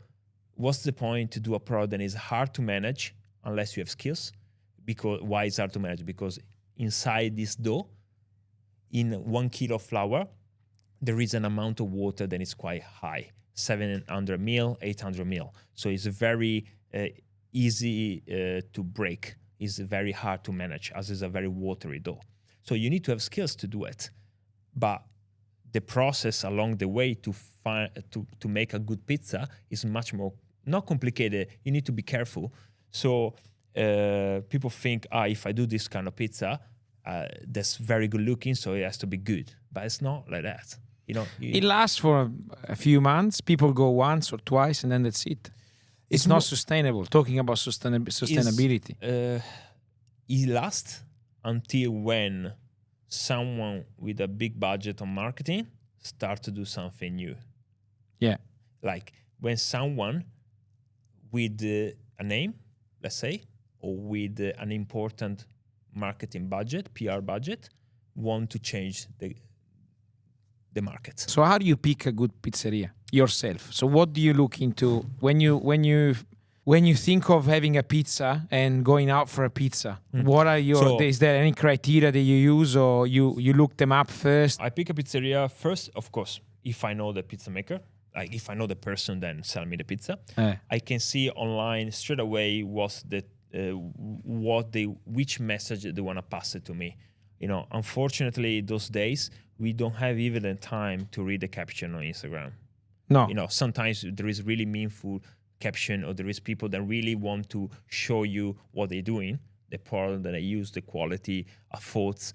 B: what's the point to do a product that is hard to manage unless you have skills? Because why it's hard to manage? Because inside this dough, in 1 kilo of flour, there is an amount of water that is quite high, 700 ml, 800 ml. So it's very easy to break. It's very hard to manage, as it's a very watery dough. So you need to have skills to do it. But the process along the way to make a good pizza is much more, not complicated. You need to be careful. So people think, if I do this kind of pizza, that's very good looking, so it has to be good. But it's not like that.
A: It lasts for a few months. People go once or twice, and then that's it. It's not sustainable. Talking about sustainability.
B: It lasts, until when someone with a big budget on marketing start to do something new.
A: Yeah.
B: Like when someone with a name, let's say, or with an important marketing budget, PR budget, want to change the market.
A: So how do you pick a good pizzeria yourself? So what do you look into when you think of having a pizza and going out for a pizza? What are is there any criteria that you use, or you look them up first?
B: I pick a pizzeria first, of course, if I know the pizza maker. Like if I know the person, then sell me the pizza. I can see online straight away which message they want to pass it to me. Unfortunately, those days we don't have even the time to read the caption on Instagram.
A: No.
B: Sometimes there is really meaningful caption, or there is people that really want to show you what they're doing, the product that they use, the quality, thoughts,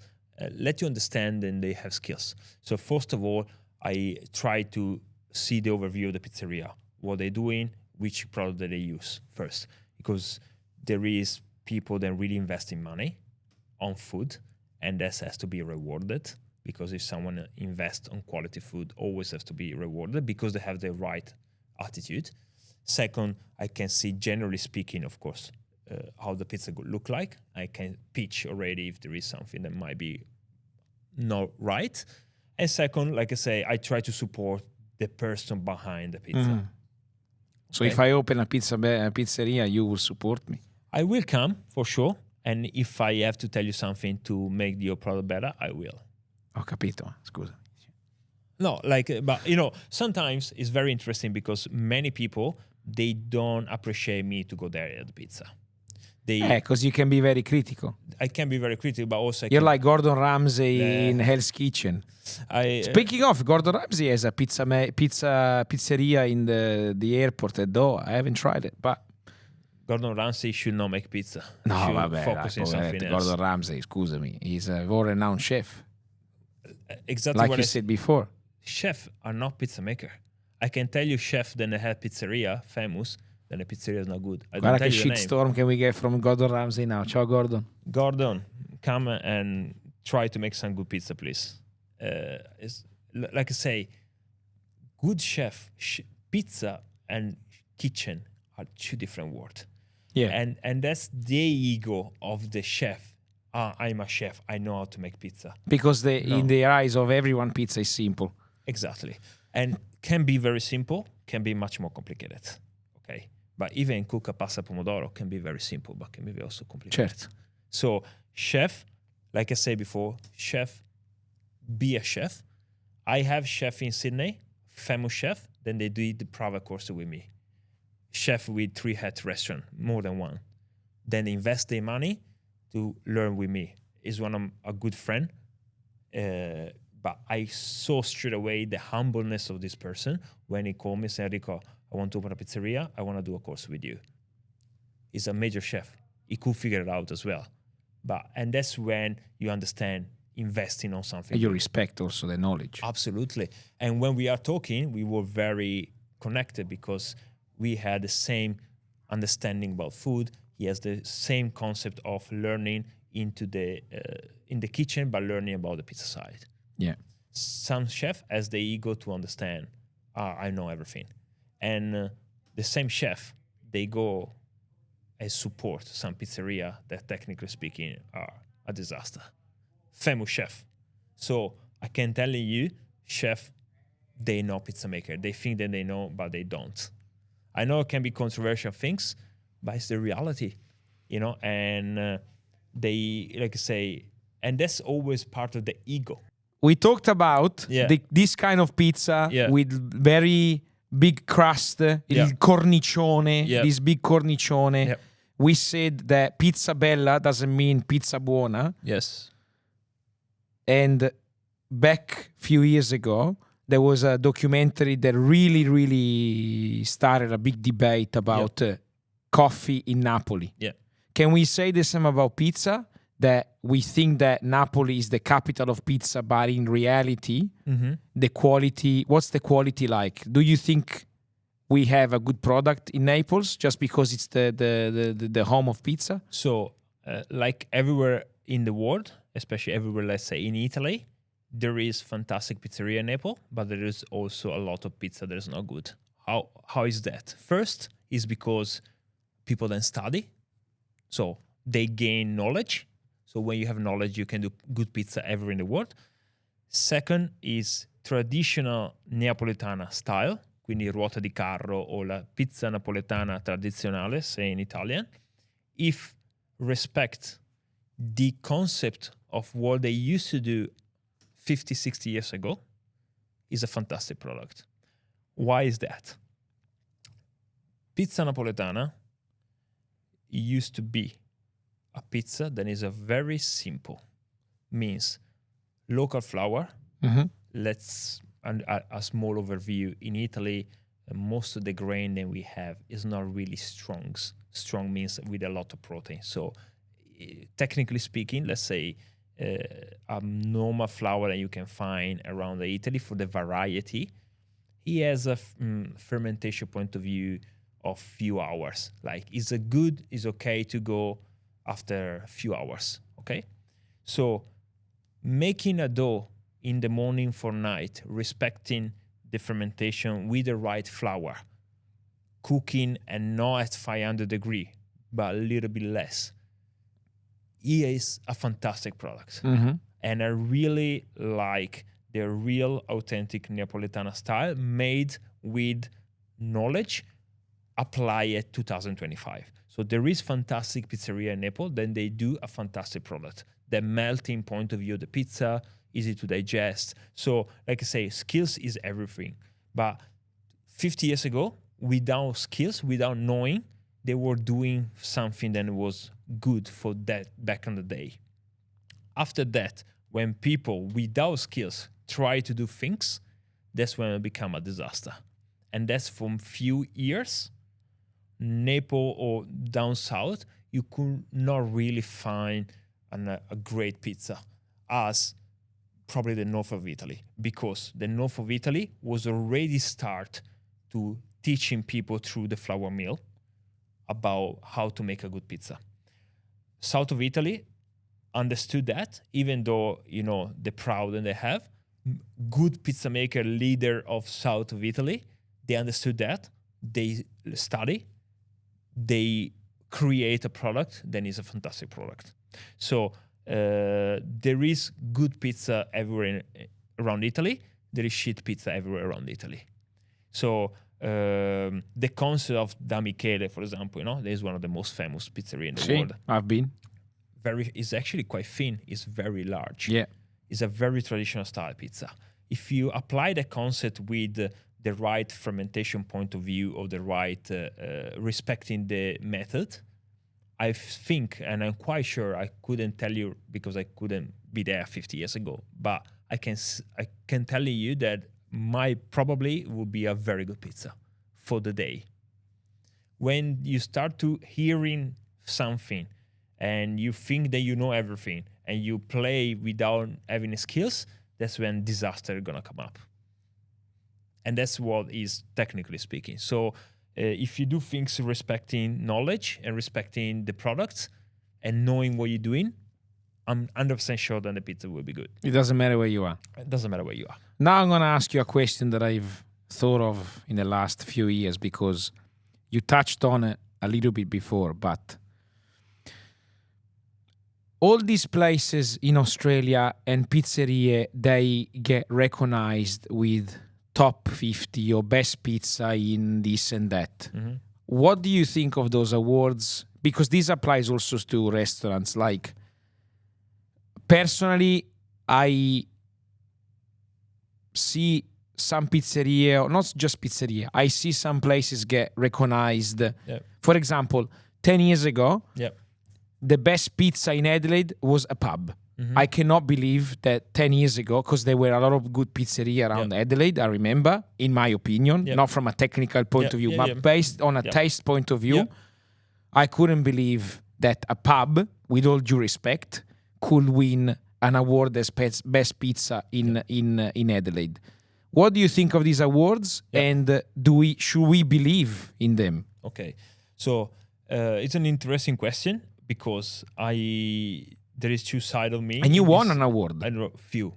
B: let you understand, and they have skills. So first of all, I try to see the overview of the pizzeria, what they're doing, which product that they use first, because there is people that really invest in money on food, and that has to be rewarded, because if someone invests on quality food, always has to be rewarded because they have the right attitude. Second, I can see, generally speaking, of course, how the pizza could look like. I can pitch already if there is something that might be not right. And second, like I say, I try to support the person behind the pizza.
A: So if I open a pizzeria, you will support me?
B: I will come, for sure. And if I have to tell you something to make your product better, I will.
A: Ho capito, scusa.
B: No, but sometimes it's very interesting because many people, they don't appreciate me to go there at the pizza.
A: Because you can be very critical.
B: I can be very critical, but also
A: you're like Gordon Ramsay in Hell's Kitchen. Speaking of, Gordon Ramsay has a pizzeria in the airport at Doha. I haven't tried it, but
B: Gordon Ramsay should not make pizza.
A: No, vabbè,
B: focus on something else.
A: Gordon Ramsay, scusami, he's a world-renowned chef.
B: Exactly
A: like
B: what
A: you said before.
B: Chefs are not pizza maker. I can tell you, chef, then they have pizzeria famous, then the pizzeria is not good.
A: Guarda che shitstorm can we get from Gordon Ramsay now. Ciao, Gordon.
B: Gordon, come and try to make some good pizza, please. Like I say, good chef, pizza and kitchen are two different words.
A: Yeah.
B: And that's the ego of the chef. I'm a chef. I know how to make pizza.
A: Because in the eyes of everyone, pizza is simple.
B: Exactly. And can be very simple, can be much more complicated. Okay. But even cook a pasta pomodoro can be very simple, but can be also complicated.
A: Certo.
B: So chef, like I said before, chef, be a chef. I have chef in Sydney, famous chef, then they do the private course with me. Chef with 3-hat restaurant, more than one. Then they invest their money to learn with me. Is one of a good friend. But I saw straight away the humbleness of this person when he called me and said, Enrico, I want to open a pizzeria. I want to do a course with you. He's a major chef. He could figure it out as well. And that's when you understand investing on something.
A: And you respect also the knowledge.
B: Absolutely. And when we are talking, we were very connected because we had the same understanding about food. He has the same concept of learning in the kitchen, but learning about the pizza side.
A: Yeah.
B: Some chef has the ego to understand, I know everything. And the same chef, they go and support some pizzeria that technically speaking are a disaster. Famous chef. So I can tell you, chef, they know pizza maker. They think that they know, but they don't. I know it can be controversial things, but it's the reality, and they, like I say, and that's always part of the ego.
A: We talked about this kind of pizza with very big crust, il cornicione, this big cornicione.
B: Yep.
A: We said that pizza bella doesn't mean pizza buona.
B: Yes.
A: And back a few years ago, there was a documentary that really, really started a big debate about coffee in Napoli.
B: Yeah.
A: Can we say the same about pizza? That we think that Napoli is the capital of pizza, but in reality, the quality, what's the quality like? Do you think we have a good product in Naples just because it's the home of pizza?
B: So, like everywhere in the world, especially everywhere, let's say in Italy, there is fantastic pizzeria in Naples, but there is also a lot of pizza that is not good. How is that? First is because people then study, so they gain knowledge. So when you have knowledge, you can do good pizza everywhere in the world. Second is traditional Neapoletana style, quindi ruota di carro o la pizza napoletana tradizionale, say in Italian. If respect the concept of what they used to do 50, 60 years ago, is a fantastic product. Why is that? Pizza napoletana used to be a pizza that is a very simple, means local flour. Let's a small overview. In Italy, most of the grain that we have is not really strong. Strong means with a lot of protein. So technically speaking, let's say a normal flour that you can find around Italy for the variety, he has a fermentation point of view of few hours. Like it's okay to go after a few hours, okay? So making a dough in the morning for night, respecting the fermentation with the right flour, cooking and not at 500 degrees, but a little bit less, is a fantastic product. And I really like the real authentic Neapoletana style made with knowledge applied at 2025. So there is fantastic pizzeria in Naples, then they do a fantastic product. The melting point of view of the pizza, easy to digest. So like I say, skills is everything. But 50 years ago, without skills, without knowing, they were doing something that was good for that back in the day. After that, when people without skills try to do things, that's when it become a disaster. And that's from few years, Naples or down south, you could not really find a great pizza as probably the north of Italy, because the north of Italy was already start to teaching people through the flour mill about how to make a good pizza. South of Italy understood that, even though, the proud and they have good pizza maker leader of South of Italy, they understood that, they study, they create a product, then is a fantastic product. So there is good pizza everywhere around Italy. There is shit pizza everywhere around Italy. So the concept of Da Michele, for example, there is one of the most famous pizzeria in the world.
A: I've been.
B: It's actually quite thin. It's very large.
A: Yeah.
B: It's a very traditional style pizza. If you apply the concept with the right fermentation point of view or the right respecting the method, I think, and I'm quite sure, I couldn't tell you because I couldn't be there 50 years ago, but I can tell you that probably would be a very good pizza for the day. When you start to hearing something and you think that you know everything and you play without having skills, that's when disaster is gonna come up. And that's what is technically speaking. So if you do things respecting knowledge and respecting the products and knowing what you're doing, I'm 100% sure that the pizza will be good.
A: It doesn't matter where you are.
B: It doesn't matter where you are.
A: Now I'm going to ask you a question that I've thought of in the last few years, because you touched on it a little bit before, but all these places in Australia and pizzeria, they get recognized with top 50 or best pizza in this and that. What do you think of those awards? Because this applies also to restaurants. Like, personally, I see some pizzeria, or not just pizzeria, I see some places get recognized. For example, 10 years ago, the best pizza in Adelaide was a pub. I cannot believe that 10 years ago, because there were a lot of good pizzeria around Adelaide, I remember, in my opinion, not from a technical point of view, but based on a taste point of view, I couldn't believe that a pub, with all due respect, could win an award as best pizza in Adelaide. What do you think of these awards, and should we believe in them?
B: Okay, so it's an interesting question, because there is two sides of me.
A: And you won an award.
B: I don't know, few.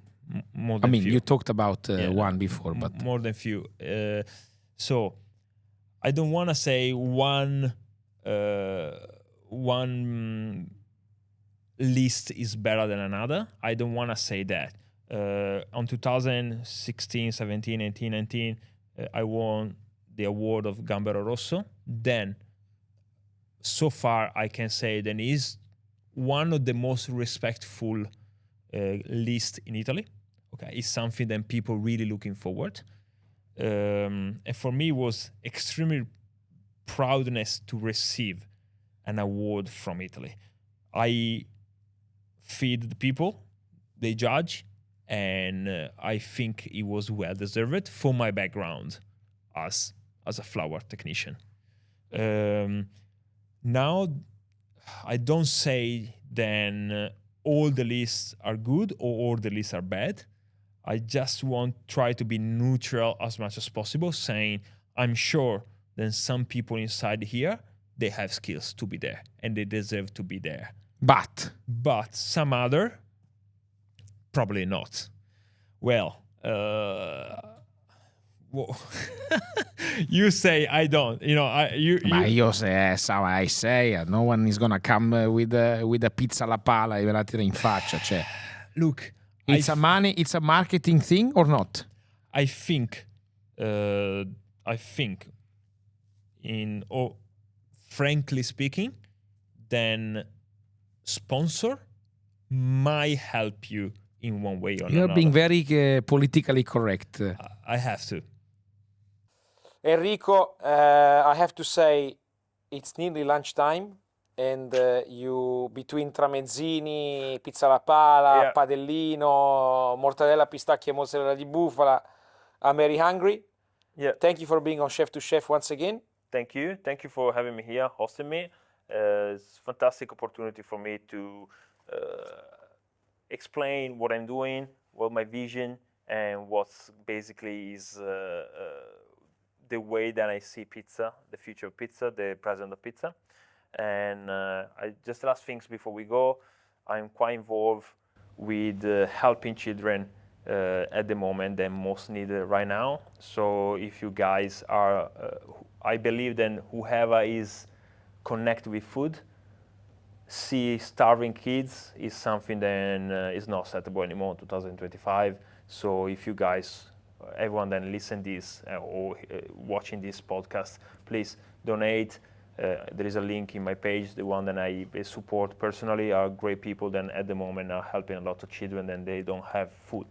B: More
A: I
B: than
A: mean,
B: few.
A: you talked about one before, but
B: more than few. So I don't want to say one list is better than another. I don't want to say that. On 2016, 17, 18, 19, I won the award of Gambero Rosso. Then, so far, I can say that is one of the most respectful lists in Italy. Okay, it's something that people really looking forward. And for me, it was extremely proudness to receive an award from Italy. I feed the people, they judge, and I think it was well deserved for my background as a flower technician. Now, I don't say then all the lists are good or all the lists are bad. I just want try to be neutral as much as possible, saying I'm sure that some people inside here, they have skills to be there and they deserve to be there.
A: But
B: Some other, probably not. Well, you say I don't. You know,
A: Ma io se I say, no one is gonna come with a pizza alla pala e ve la tira in faccia. Cioè.
B: Look,
A: it's a marketing thing or not?
B: I think, frankly speaking, then sponsor might help you in one way or another.
A: You're being very politically correct.
B: I have to.
A: Enrico, I have to say, it's nearly lunchtime, and you between tramezzini, pizza alla pala, padellino, mortadella, pistacchio, mozzarella di bufala, I'm very hungry.
B: Yeah.
A: Thank you for being on Chef to Chef once again.
B: Thank you for having me here, hosting me. It's a fantastic opportunity for me to explain what I'm doing, what my vision, and what's basically is the way that I see pizza, the future of pizza, the present of pizza. And I just last things before we go, I'm quite involved with helping children at the moment that most need right now. So if you guys are, I believe that whoever is connected with food, see starving kids is something that is not acceptable anymore in 2025. So if you guys, everyone that listen this or watching this podcast, please donate. There is a link in my page. The one that I support personally are great people that at the moment are helping a lot of children and they don't have food.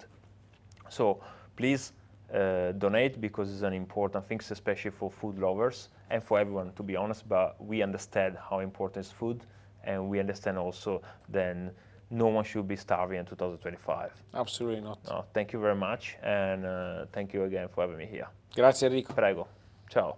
B: So please donate because it's an important thing, especially for food lovers and for everyone, to be honest. But we understand how important is food, and we understand also that no one should be starving in 2025.
A: Absolutely not.
B: No, thank you very much, and thank you again for having me here.
A: Grazie Enrico.
B: Prego. Ciao.